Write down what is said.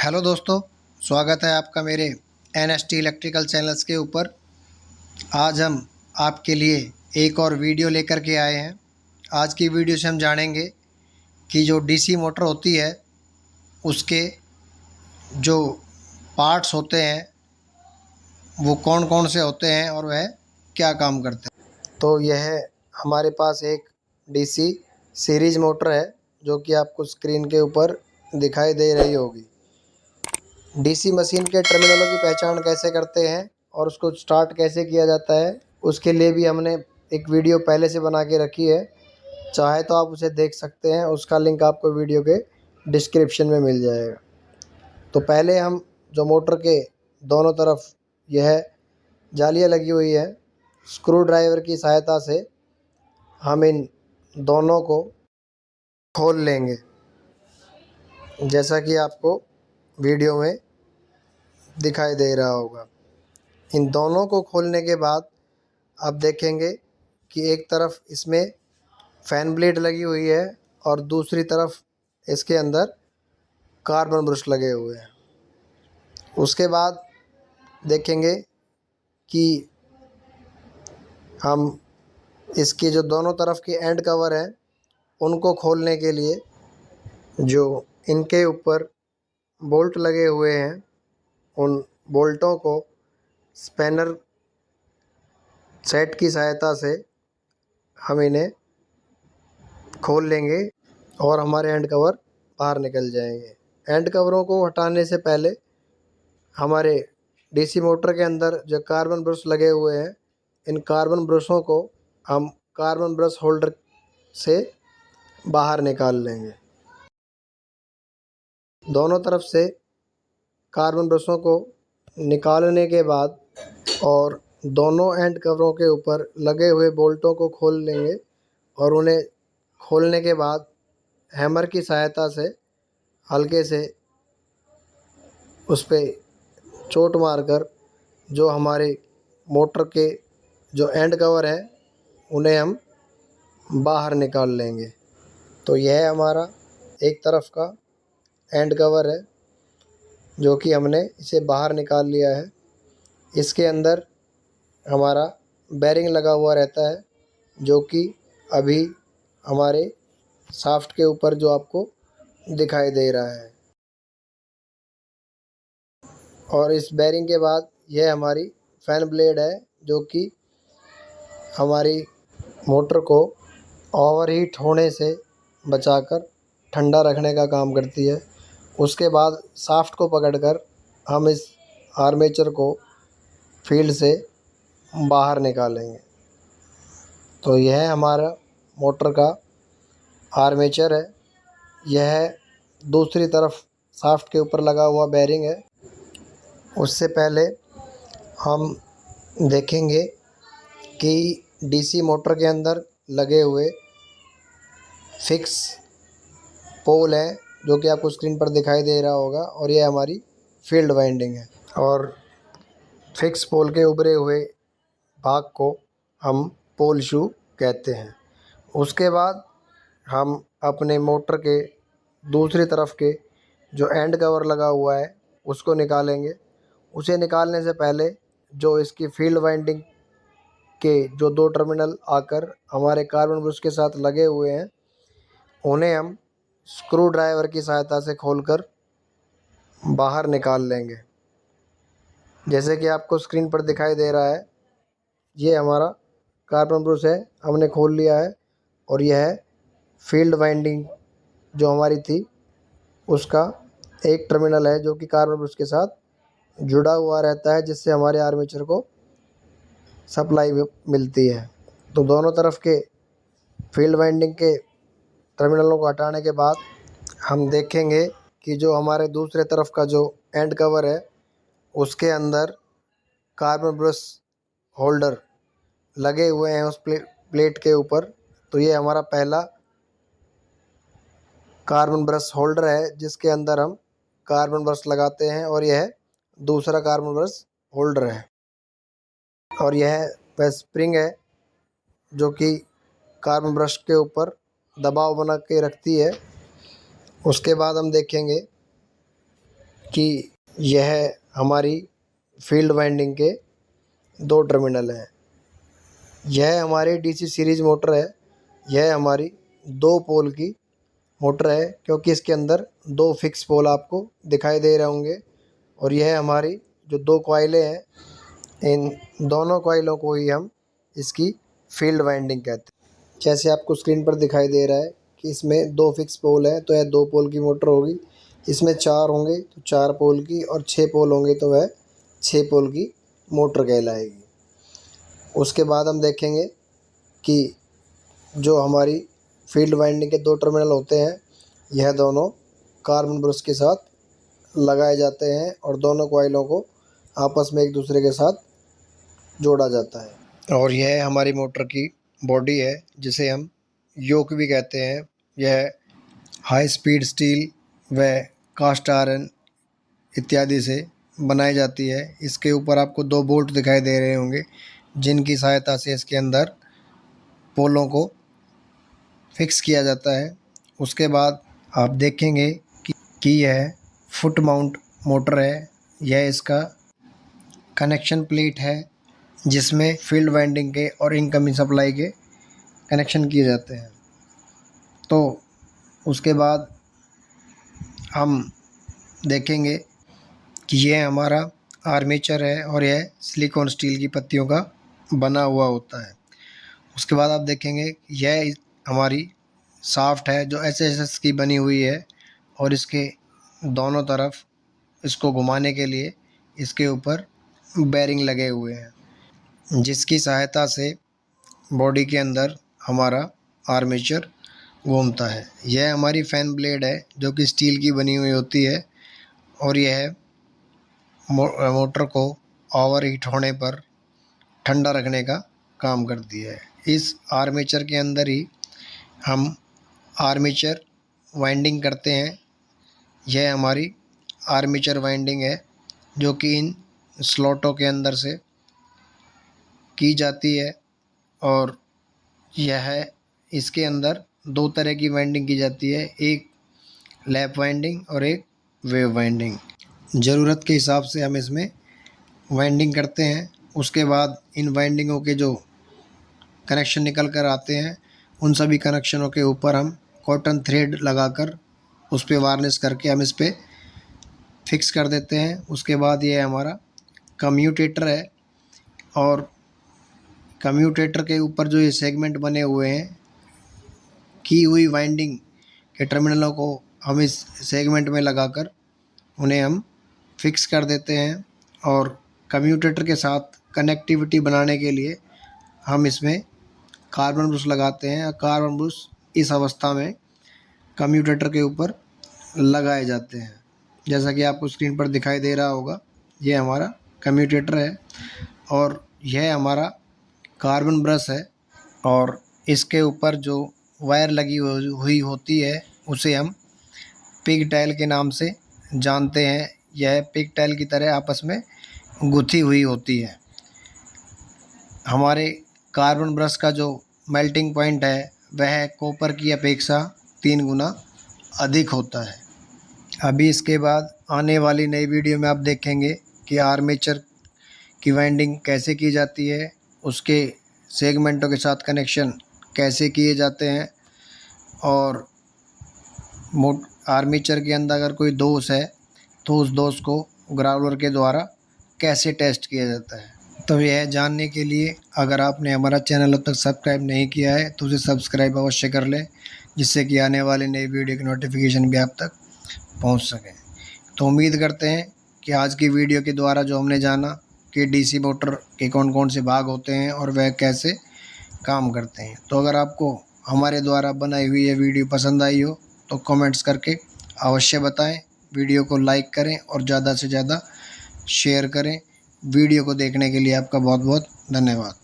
Hello दोस्तों, स्वागत है आपका मेरे NST इलेक्ट्रिकल चैनल्स के ऊपर। आज हम आपके लिए एक और वीडियो लेकर के आए हैं। आज की वीडियो से हम जानेंगे कि जो DC मोटर होती है उसके जो पार्ट्स होते हैं वो कौन कौन से होते हैं और वह क्या काम करते हैं। तो यह हमारे पास एक DC सीरीज मोटर है जो कि आपको स्क्रीन के ऊपर दिखाई दे रही होगी। DC मशीन के टर्मिनलों की पहचान कैसे करते हैं और उसको स्टार्ट कैसे किया जाता है, उसके लिए भी हमने एक वीडियो पहले से बना के रखी है। चाहे तो आप उसे देख सकते हैं, उसका लिंक आपको वीडियो के डिस्क्रिप्शन में मिल जाएगा। तो पहले हम जो मोटर के दोनों तरफ यह जालियाँ लगी हुई है, स्क्रू ड्राइवर की सहायता से हम इन दोनों को खोल लेंगे, जैसा कि आपको वीडियो में दिखाई दे रहा होगा। इन दोनों को खोलने के बाद आप देखेंगे कि एक तरफ इसमें फैन ब्लेड लगी हुई है और दूसरी तरफ इसके अंदर कार्बन ब्रश लगे हुए हैं। उसके बाद देखेंगे कि हम इसकी जो दोनों तरफ के एंड कवर हैं उनको खोलने के लिए जो इनके ऊपर बोल्ट लगे हुए हैं, उन बोल्टों को स्पैनर सेट की सहायता से हम इन्हें खोल लेंगे और हमारे एंड कवर बाहर निकल जाएंगे। एंड कवरों को हटाने से पहले हमारे DC मोटर के अंदर जो कार्बन ब्रश लगे हुए हैं, इन कार्बन ब्रशों को हम कार्बन ब्रश होल्डर से बाहर निकाल लेंगे। दोनों तरफ से कार्बन ब्रशों को निकालने के बाद और दोनों एंड कवरों के ऊपर लगे हुए बोल्टों को खोल लेंगे और उन्हें खोलने के बाद हैमर की सहायता से हल्के से उस पे चोट मारकर जो हमारे मोटर के जो एंड कवर हैं उन्हें हम बाहर निकाल लेंगे। तो यह हमारा एक तरफ का एंड कवर है जो कि हमने इसे बाहर निकाल लिया है। इसके अंदर हमारा बेरिंग लगा हुआ रहता है जो कि अभी हमारे शाफ्ट के ऊपर जो आपको दिखाई दे रहा है। और इस बेरिंग के बाद यह हमारी फैन ब्लेड है जो कि हमारी मोटर को ओवरहीट होने से बचाकर ठंडा रखने का काम करती है। उसके बाद शाफ्ट को पकड़कर हम इस आर्मेचर को फील्ड से बाहर निकालेंगे। तो यह हमारा मोटर का आर्मेचर है। यह दूसरी तरफ शाफ्ट के ऊपर लगा हुआ बेरिंग है। उससे पहले हम देखेंगे कि DC मोटर के अंदर लगे हुए फिक्स पोल है जो कि आपको स्क्रीन पर दिखाई दे रहा होगा, और यह हमारी फील्ड वाइंडिंग है। और फिक्स पोल के उभरे हुए भाग को हम पोल शू कहते हैं। उसके बाद हम अपने मोटर के दूसरी तरफ के जो एंड कवर लगा हुआ है उसको निकालेंगे। उसे निकालने से पहले जो इसकी फील्ड वाइंडिंग के जो दो टर्मिनल आकर हमारे कार्बन ब्रश के साथ लगे हुए हैं उन्हें हम स्क्रू ड्राइवर की सहायता से खोलकर बाहर निकाल लेंगे। जैसे कि आपको स्क्रीन पर दिखाई दे रहा है, ये हमारा कार्बन ब्रश है, हमने खोल लिया है। और यह है फील्ड वाइंडिंग जो हमारी थी उसका एक टर्मिनल है जो कि कार्बन ब्रश के साथ जुड़ा हुआ रहता है, जिससे हमारे आर्मेचर को सप्लाई मिलती है। तो दोनों तरफ के फील्ड वाइंडिंग के टर्मिनलों को हटाने के बाद हम देखेंगे कि जो हमारे दूसरे तरफ का जो एंड कवर है उसके अंदर कार्बन ब्रश होल्डर लगे हुए हैं उस प्लेट के ऊपर। तो ये हमारा पहला कार्बन ब्रश होल्डर है जिसके अंदर हम कार्बन ब्रश लगाते हैं, और यह दूसरा कार्बन ब्रश होल्डर है। और यह वह स्प्रिंग है जो कि कार्बन ब्रश के ऊपर दबाव बना के रखती है। उसके बाद हम देखेंगे कि यह हमारी फील्ड वाइंडिंग के 2 टर्मिनल हैं। यह हमारी डीसी सीरीज़ मोटर है। यह हमारी 2 पोल की मोटर है, क्योंकि इसके अंदर 2 फिक्स पोल आपको दिखाई दे रहे होंगे। और यह हमारी जो 2 कॉइलें हैं, इन दोनों कॉइलों को ही हम इसकी फील्ड वाइंडिंग कहते हैं। जैसे आपको स्क्रीन पर दिखाई दे रहा है कि इसमें 2 फिक्स पोल है, तो यह 2 पोल की मोटर होगी। इसमें 4 होंगे तो 4 पोल की, और 6 पोल होंगे तो वह 6 पोल की मोटर कहलाएगी। उसके बाद हम देखेंगे कि जो हमारी फील्ड वाइंडिंग के 2 टर्मिनल होते हैं, यह दोनों कार्बन ब्रश के साथ लगाए जाते हैं और दोनों कॉइलों को आपस में एक दूसरे के साथ जोड़ा जाता है। और यह हमारी मोटर की बॉडी है, जिसे हम योक भी कहते हैं। यह हाई स्पीड स्टील व कास्ट आयरन इत्यादि से बनाई जाती है। इसके ऊपर आपको 2 बोल्ट दिखाई दे रहे होंगे, जिनकी सहायता से इसके अंदर पोलों को फिक्स किया जाता है। उसके बाद आप देखेंगे कि यह फुट माउंट मोटर है। यह इसका कनेक्शन प्लेट है, जिसमें फील्ड वाइंडिंग के और इनकमिंग सप्लाई के कनेक्शन किए जाते हैं। तो उसके बाद हम देखेंगे कि यह हमारा आर्मेचर है और यह सिलिकॉन स्टील की पत्तियों का बना हुआ होता है। उसके बाद आप देखेंगे यह हमारी शाफ्ट है, जो एसएसएस की बनी हुई है, और इसके दोनों तरफ इसको घुमाने के लिए इसके ऊपर बेरिंग लगे हुए हैं, जिसकी सहायता से बॉडी के अंदर हमारा आर्मेचर घूमता है। यह हमारी फैन ब्लेड है, जो कि स्टील की बनी हुई होती है, और यह मोटर को ओवर हीट होने पर ठंडा रखने का काम करती है। इस आर्मेचर के अंदर ही हम आर्मेचर वाइंडिंग करते हैं। यह हमारी आर्मेचर वाइंडिंग है, जो कि इन स्लॉटों के अंदर से की जाती है। और यह इसके अंदर 2 तरह की वाइंडिंग की जाती है, एक लैप वाइंडिंग और एक वेव वाइंडिंग। ज़रूरत के हिसाब से हम इसमें वाइंडिंग करते हैं। उसके बाद इन वाइंडिंगों के जो कनेक्शन निकल कर आते हैं, उन सभी कनेक्शनों के ऊपर हम कॉटन थ्रेड लगाकर उस पर वार्निश करके हम इस पर फिक्स कर देते हैं। उसके बाद ये हमारा कम्यूटेटर है, और कम्यूटेटर के ऊपर जो ये सेगमेंट बने हुए हैं, की हुई वाइंडिंग के टर्मिनलों को हम इस सेगमेंट में लगाकर उन्हें हम फिक्स कर देते हैं। और कम्यूटेटर के साथ कनेक्टिविटी बनाने के लिए हम इसमें कार्बन ब्रश लगाते हैं। कार्बन ब्रश इस अवस्था में कम्यूटेटर के ऊपर लगाए जाते हैं, जैसा कि आपको स्क्रीन पर दिखाई दे रहा होगा। ये हमारा कम्यूटेटर है और यह हमारा कार्बन ब्रश है, और इसके ऊपर जो वायर लगी हुई होती है उसे हम पिग टाइल के नाम से जानते हैं। यह पिग टाइल की तरह आपस में गुथी हुई होती है। हमारे कार्बन ब्रश का जो मेल्टिंग पॉइंट है, वह कॉपर की अपेक्षा 3 गुना अधिक होता है। अभी इसके बाद आने वाली नई वीडियो में आप देखेंगे कि आर्मेचर की वाइंडिंग कैसे की जाती है, उसके सेगमेंटों के साथ कनेक्शन कैसे किए जाते हैं, और आर्मेचर के अंदर अगर कोई दोष है तो उस दोष को ग्राउलर के द्वारा कैसे टेस्ट किया जाता है। तो यह जानने के लिए अगर आपने हमारा चैनल अब तक सब्सक्राइब नहीं किया है तो उसे सब्सक्राइब अवश्य कर लें, जिससे कि आने वाले नई वीडियो की नोटिफिकेशन भी आप तक पहुंच सके। तो उम्मीद करते हैं कि आज की वीडियो के द्वारा जो हमने जाना कि डीसी मोटर के कौन कौन से भाग होते हैं और वह कैसे काम करते हैं, तो अगर आपको हमारे द्वारा बनाई हुई यह वीडियो पसंद आई हो तो कमेंट्स करके अवश्य बताएं। वीडियो को लाइक करें और ज़्यादा से ज़्यादा शेयर करें। वीडियो को देखने के लिए आपका बहुत बहुत धन्यवाद।